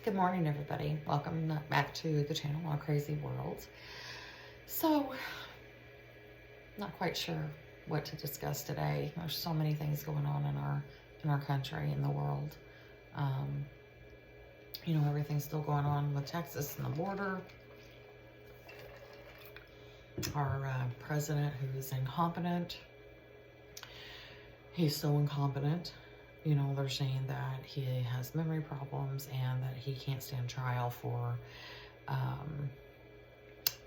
Good morning, everybody. Welcome back to the channel, Our Crazy World. So, not quite sure what to discuss today. There's so many things going on in our country, in the world. Everything's still going on with Texas and the border. Our president, who is incompetent, he's so incompetent. They're saying that he has memory problems and that he can't stand trial for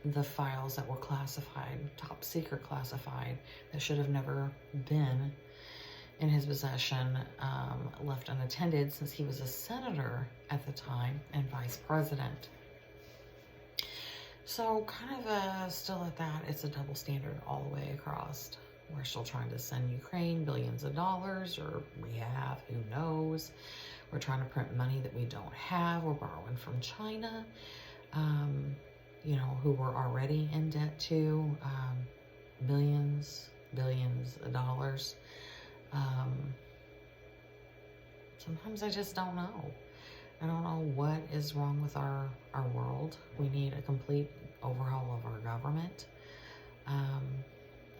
the files that were classified, top secret classified, that should have never been in his possession, left unattended since he was a senator at the time and vice president. So kind of still at that, it's a double standard all the way across. We're still trying to send Ukraine billions of dollars, or we have, who knows. We're trying to print money that we don't have. We're borrowing from China, who we're already in debt to, billions of dollars. Sometimes I just don't know. I don't know what is wrong with our world. We need a complete overhaul of our government.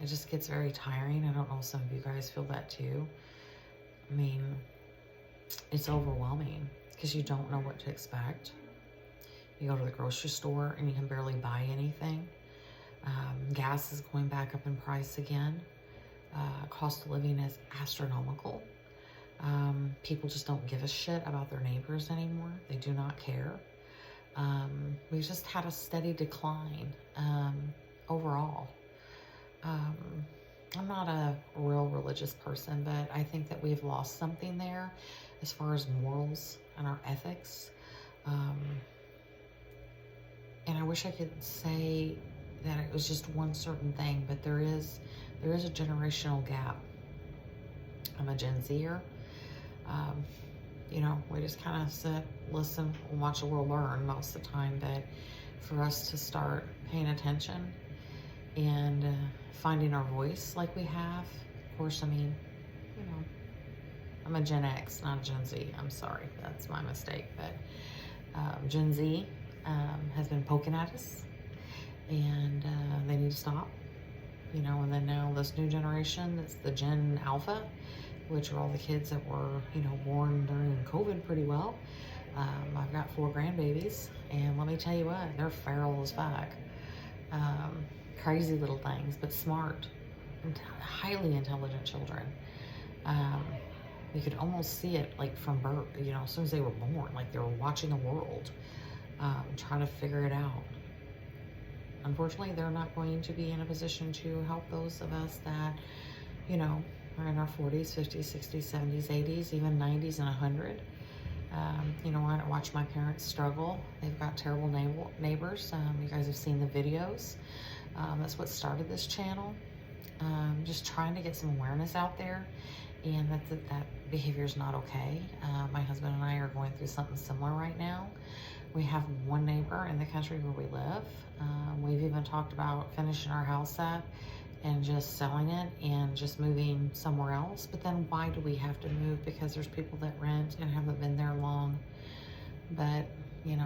It just gets very tiring. I don't know if some of you guys feel that too. I mean, it's overwhelming because you don't know what to expect. You go to the grocery store and you can barely buy anything. Gas is going back up in price again. Cost of living is astronomical. People just don't give a shit about their neighbors anymore. They do not care. We've just had a steady decline overall. I'm not a real religious person, but I think that we've lost something there as far as morals and our ethics. And I wish I could say that it was just one certain thing, but there is a generational gap. I'm a Gen Zer. We just kind of sit, listen, and watch the world learn most of the time, but for us to start paying attention and finding our voice like we have. Of course, I'm a Gen X, not a Gen Z. I'm sorry, that's my mistake. But Gen Z has been poking at us, and they need to stop. And then now this new generation, that's the Gen Alpha, which are all the kids that were, born during COVID pretty well. I've got 4 grandbabies, and let me tell you what, they're feral as fuck. Crazy little things, but smart, highly intelligent children. You could almost see it like from birth, as soon as they were born, like they were watching the world, trying to figure it out. Unfortunately, they're not going to be in a position to help those of us that, are in our 40s, 50s, 60s, 70s, 80s, even 90s and 100. I watch my parents struggle. They've got terrible neighbors. You guys have seen the videos. That's what started this channel. Just trying to get some awareness out there, and that behavior is not okay. My husband and I are going through something similar right now. We have one neighbor in the country where we live. We've even talked about finishing our house up and just selling it and just moving somewhere else. But then why do we have to move? Because there's people that rent and haven't been there long. But, we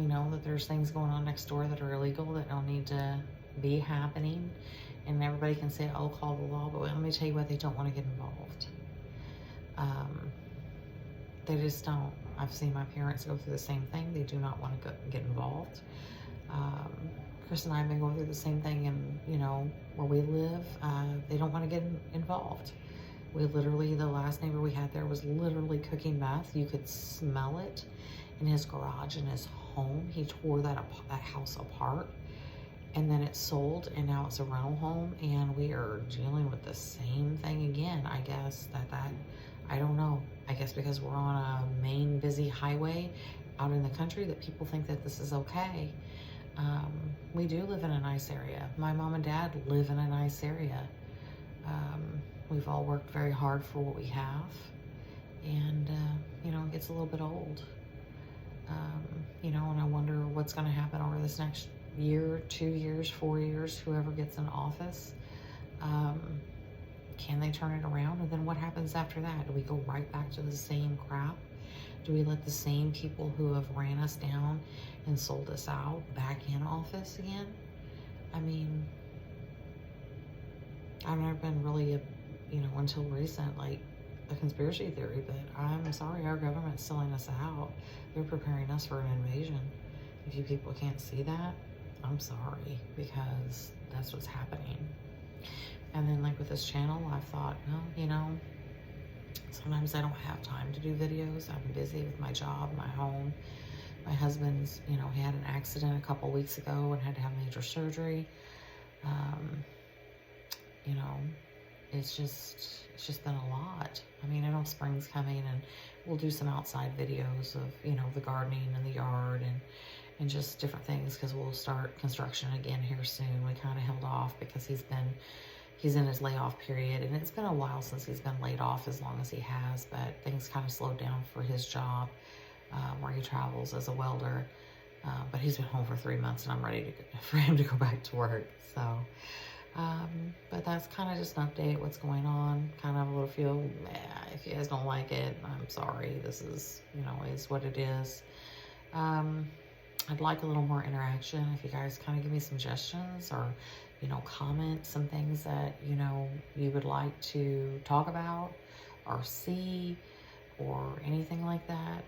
know that there's things going on next door that are illegal that don't need to be happening. And everybody can say, oh, call the law. But let me tell you what, they don't want to get involved. They just don't. I've seen my parents go through the same thing. They do not want to get involved. Chris and I have been going through the same thing, and where we live, they don't want to get involved. We literally, the last neighbor we had there was literally cooking meth. You could smell it in his garage, in his home. He tore that house apart, and then it sold, and now it's a rental home, and we are dealing with the same thing again. I guess I don't know. I guess because we're on a main busy highway out in the country that people think that this is okay. We do live in a nice area. My mom and dad live in a nice area. We've all worked very hard for what we have, and it gets a little bit old. And I wonder what's going to happen over this next year, 2 years, 4 years, whoever gets in office. Can they turn it around? And then what happens after that? Do we go right back to the same crap Do we let the same people who have ran us down and sold us out back in office again? I mean, I've never been really, until recent, like a conspiracy theory, but I'm sorry, our government's selling us out. They're preparing us for an invasion. If you people can't see that, I'm sorry, because that's what's happening. And then like with this channel, I thought, well, sometimes I don't have time to do videos. I'm busy with my job, my home. My husband's, he had an accident a couple weeks ago and had to have major surgery. It's just been a lot. I mean, I know spring's coming and we'll do some outside videos of, the gardening and the yard and just different things, because we'll start construction again here soon. We kind of held off because he's in his layoff period, and it's been a while since he's been laid off as long as he has, but things kind of slowed down for his job, where he travels as a welder. But he's been home for 3 months and I'm ready for him to go back to work. So, but that's kind of just an update, what's going on. Kind of a little feel, if you guys don't like it, I'm sorry. This is, is what it is. I'd like a little more interaction. If you guys kind of give me suggestions or, comment some things that, you would like to talk about or see or anything like that,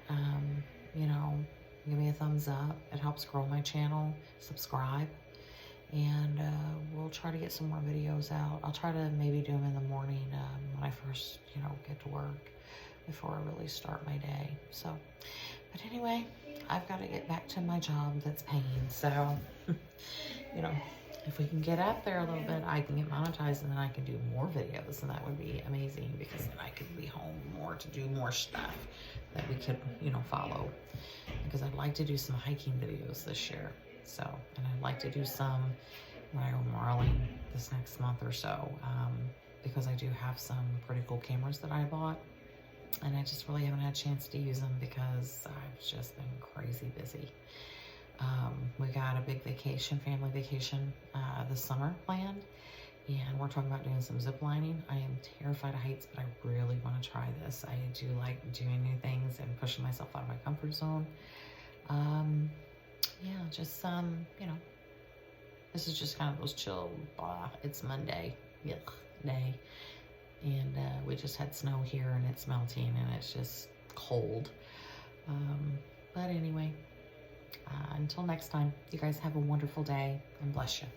give me a thumbs up. It helps grow my channel. Subscribe. And we'll try to get some more videos out. I'll try to maybe do them in the morning when I first, get to work before I really start my day. So, but anyway, I've got to get back to my job that's paying. So, if we can get out there a little bit, I can get monetized and then I can do more videos, and that would be amazing, because then I could be home more to do more stuff that we could, follow. Because I'd like to do some hiking videos this year. So, and I'd like to do some when I go marling this next month or so, because I do have some pretty cool cameras that I bought, and I just really haven't had a chance to use them because I've just been crazy busy. We got a big vacation, family vacation, this summer planned, and we're talking about doing some zip lining. I am terrified of heights, but I really want to try this. I do like doing new things and pushing myself out of my comfort zone. Yeah, just, this is just kind of those chill, it's Monday, yuck, day, and we just had snow here, and it's melting, and it's just cold, but anyway, until next time, you guys have a wonderful day, and bless you.